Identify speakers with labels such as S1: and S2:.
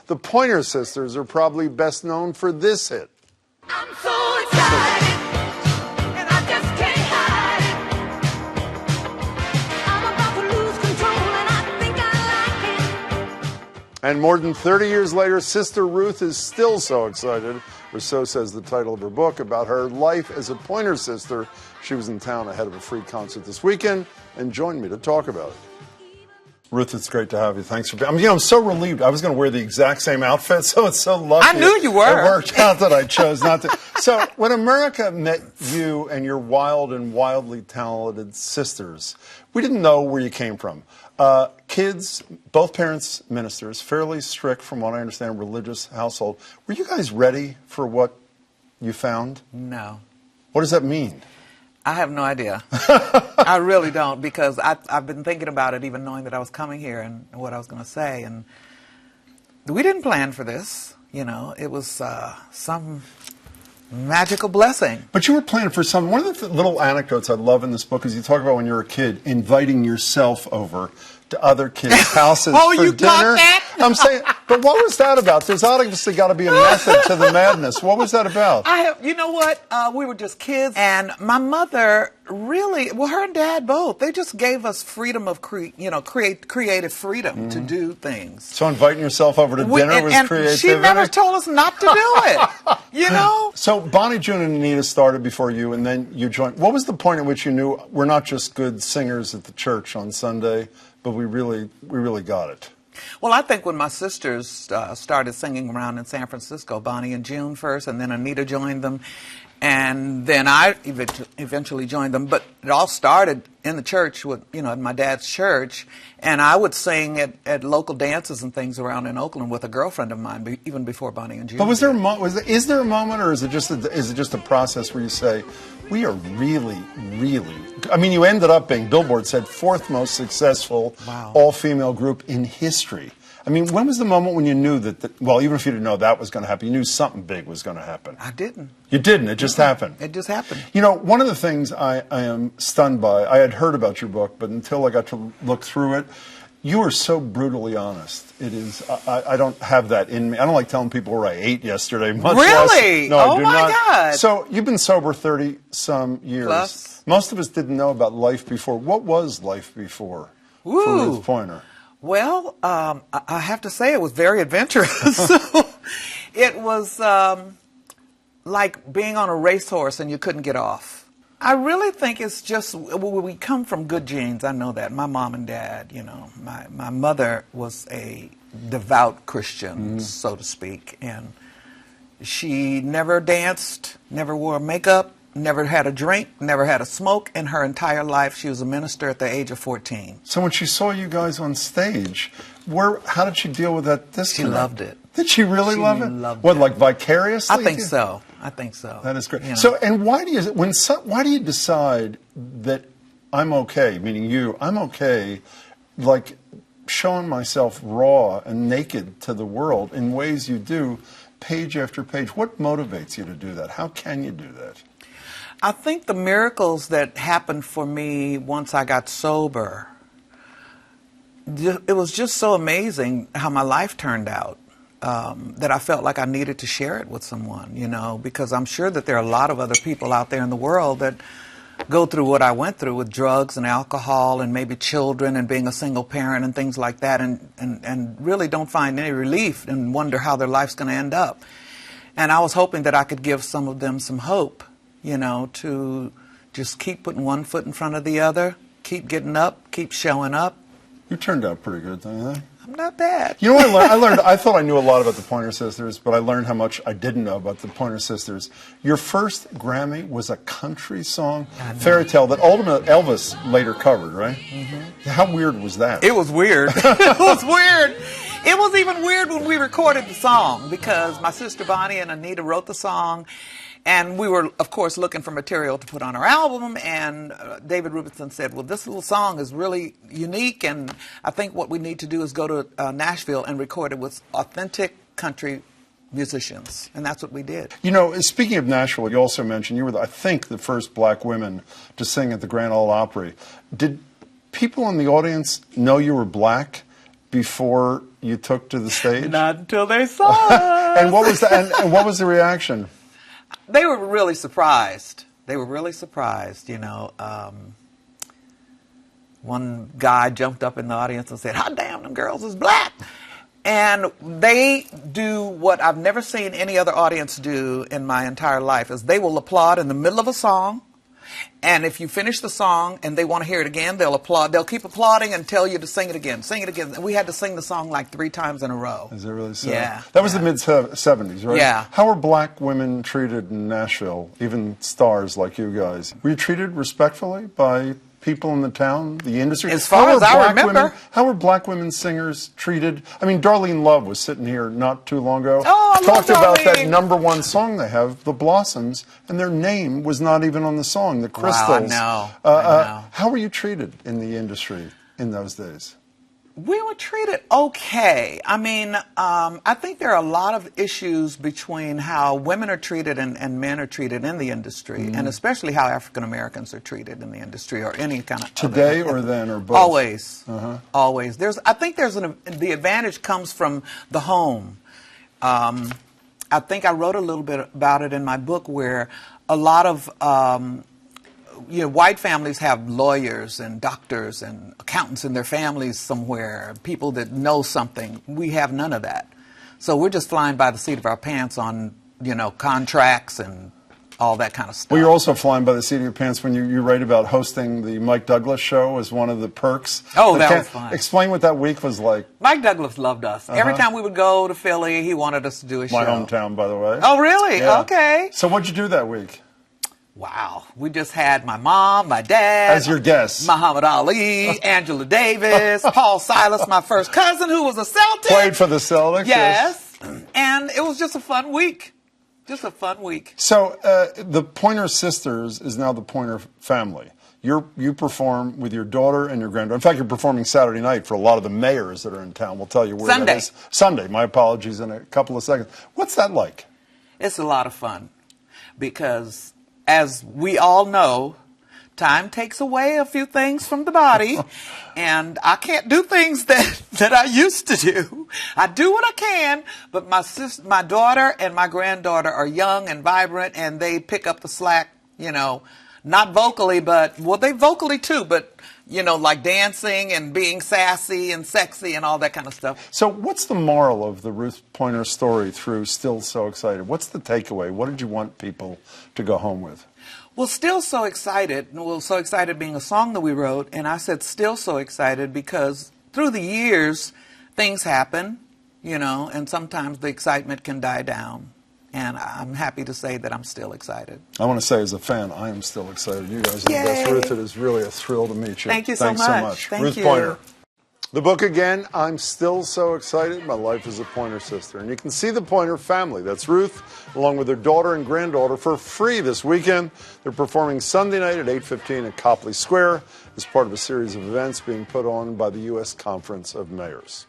S1: The Pointer Sisters are probably best known for this hit.
S2: I'm so excited, and I just can't hide it. I'm about to lose control, and I think I like it.
S1: And more than 30 years later, Sister Ruth is still so excited, or so says the title of her book, about her life as a Pointer Sister. She was in town ahead of a free concert this weekend and joined me to talk about it. Ruth, it's great to have you. Thanks for being. I'm so relieved. I was going to wear the exact same outfit, so it's so lucky.
S3: I knew you were.
S1: It worked out that I chose not to. So when America met you and your wild and wildly talented sisters, we didn't know where you came from. Kids, both parents ministers, fairly strict, from what I understand, religious household. Were you guys ready for what you found?
S3: No.
S1: What does that mean?
S3: I have no idea. I really don't, because I've been thinking about it, even knowing that I was coming here and what I was going to say. And we didn't plan for this. You know, it was some magical blessing.
S1: But you were planning for some. One of the little anecdotes I love in this book is you talk about when you were a kid inviting yourself over to other kids' houses
S3: Oh,
S1: for
S3: you
S1: dinner.
S3: caught that?
S1: I'm saying, but what was that about? There's obviously got to be a method to the madness. What was that about?
S3: You know what? We were just kids, and my mother really, well, her and Dad both, they just gave us freedom of creative freedom to do things.
S1: So inviting yourself over to dinner was
S3: and
S1: creativity?
S3: She never told us not to do it. You know?
S1: So Bonnie, June, and Anita started before you, and then you joined. What was the point at which you knew we're not just good singers at the church on Sunday, but we really got it?
S3: Well, I think when my sisters started singing around in San Francisco, Bonnie and June first, and then Anita joined them, and then I eventually joined them. But it all started in the church, with at my dad's church, and I would sing at local dances and things around in Oakland with a girlfriend of mine, even before Bonnie and June.
S1: But is there a moment, or is it just a process where you say, we are really, really... I mean, you ended up being, Billboard said, fourth most successful all-female group in history. I mean, when was the moment when you knew that, well, even if you didn't know that was going to happen, you knew something big was going to happen?
S3: I didn't.
S1: You didn't? It just happened?
S3: It just happened.
S1: You know, one of the things I am stunned by, I had heard about your book, but until I got to look through it, you are so brutally honest. It is. I don't have that in me. I don't like telling people where I ate yesterday. Much
S3: really?
S1: Less, no, I do
S3: my
S1: not.
S3: God.
S1: So you've been sober 30-some years.
S3: Plus.
S1: Most of us didn't know about life before. What was life before for Ruth Pointer?
S3: Well, I have to say it was very adventurous. It was like being on a racehorse and you couldn't get off. I really think it's just, we come from good genes. I know that. My mom and dad, my mother was a devout Christian, so to speak. And she never danced, never wore makeup, never had a drink, never had a smoke in her entire life. She was a minister at the age of 14.
S1: So when she saw you guys on stage, how did she deal with that disconnect?
S3: She loved it.
S1: Did she really love it?
S3: Loved
S1: what,
S3: it.
S1: like vicariously?
S3: I think so. I think so.
S1: That is great.
S3: You know?
S1: So, and why do you decide that I'm okay, meaning you, I'm okay, like showing myself raw and naked to the world in ways you do, page after page? What motivates you to do that? How can you do that?
S3: I think the miracles that happened for me once I got sober, it was just so amazing how my life turned out. That I felt like I needed to share it with someone, because I'm sure that there are a lot of other people out there in the world that go through what I went through with drugs and alcohol and maybe children and being a single parent and things like that, and really don't find any relief and wonder how their life's going to end up. And I was hoping that I could give some of them some hope, to just keep putting one foot in front of the other, keep getting up, keep showing up.
S1: You turned out pretty good, don't you think?
S3: I'm not bad.
S1: You know what I learned? I thought I knew a lot about the Pointer Sisters, but I learned how much I didn't know about the Pointer Sisters. Your first Grammy was a country song, Fairy Tale, that ultimately Elvis later covered, right? Mm-hmm. How weird was that?
S3: It was weird. It was weird. It was even weird when we recorded the song, because my sister Bonnie and Anita wrote the song. And we were, of course, looking for material to put on our album, and David Rubinson said, well, this little song is really unique, and I think what we need to do is go to Nashville and record it with authentic country musicians, and that's what we did.
S1: Speaking of Nashville, you also mentioned you were, I think, the first black women to sing at the Grand Ole Opry. Did people in the audience know you were black? before you took to the stage?
S3: Not until they saw us.
S1: And what was and what was the reaction?
S3: They were really surprised. One guy jumped up in the audience and said, "Hot damn, them girls is black." And they do what I've never seen any other audience do in my entire life, is they will applaud in the middle of a song. And if you finish the song and they want to hear it again, they'll applaud. They'll keep applauding and tell you to sing it again. And we had to sing the song like 3 times in a row.
S1: Is it really so?
S3: Yeah.
S1: That was the mid-'70s, right?
S3: Yeah.
S1: How were black women treated in Nashville, even stars like you guys? Were you treated respectfully by people in the town, the industry?
S3: As far as I remember.
S1: How were black women singers treated? I mean, Darlene Love was sitting here not too long ago.
S3: Oh, I love
S1: talked about that
S3: Darlene.
S1: #1 song they have, The Blossoms, and their name was not even on the song, The Crystals.
S3: Wow, I know.
S1: How were you treated in the industry in those days?
S3: We were treated okay. I mean, I think there are a lot of issues between how women are treated and men are treated in the industry, and especially how African Americans are treated in the industry, or any kind of
S1: Today
S3: other,
S1: or then or both?
S3: Always, always. I think the advantage comes from the home. I think I wrote a little bit about it in my book, where a lot of white families have lawyers and doctors and accountants in their families somewhere, people that know something. We have none of that. So we're just flying by the seat of our pants on, contracts and all that kind of stuff.
S1: Well, you're also flying by the seat of your pants when you write about hosting the Mike Douglas show as one of the perks.
S3: Oh, that was fun.
S1: Explain what that week was like.
S3: Mike Douglas loved us. Every time we would go to Philly, he wanted us to do a show.
S1: My hometown, by the way.
S3: Oh, really?
S1: Yeah.
S3: Okay.
S1: So what'd you do that week?
S3: Wow. We just had my mom, my dad.
S1: As your guests.
S3: Muhammad Ali, Angela Davis, Paul Silas, my first cousin who was a Celtic.
S1: Played for the Celtics.
S3: Yes. And it was just a fun week. Just a fun week.
S1: So the Pointer Sisters is now the Pointer family. You perform with your daughter and your granddaughter. In fact, you're performing Saturday night for a lot of the mayors that are in town. We'll tell you where
S3: Sunday.
S1: that is. Sunday. My apologies in a couple of seconds. What's that like?
S3: It's a lot of fun because, as we all know, time takes away a few things from the body, and I can't do things that I used to do. I do what I can, but my daughter and my granddaughter are young and vibrant, and they pick up the slack, not vocally, but, well, they vocally too, but, like dancing and being sassy and sexy and all that kind of stuff.
S1: So what's the moral of the Ruth Pointer story through Still So Excited? What's the takeaway? What did you want people to go home with?
S3: Well, Still So Excited, So Excited being a song that we wrote, and I said Still So Excited because through the years, things happen, and sometimes the excitement can die down. And I'm happy to say that I'm still excited.
S1: I want to say, as a fan, I am still excited. You guys are the best.
S3: Yay.
S1: Ruth, it is really a thrill to meet you.
S3: Thank you
S1: Thanks
S3: so
S1: so
S3: much.
S1: much.
S3: Thank
S1: Ruth
S3: you.
S1: Pointer. The book again, I'm Still So Excited. My Life as a Pointer Sister. And you can see the Pointer family. That's Ruth, along with her daughter and granddaughter, for free this weekend. They're performing Sunday night at 8:15 at Copley Square as part of a series of events being put on by the U.S. Conference of Mayors.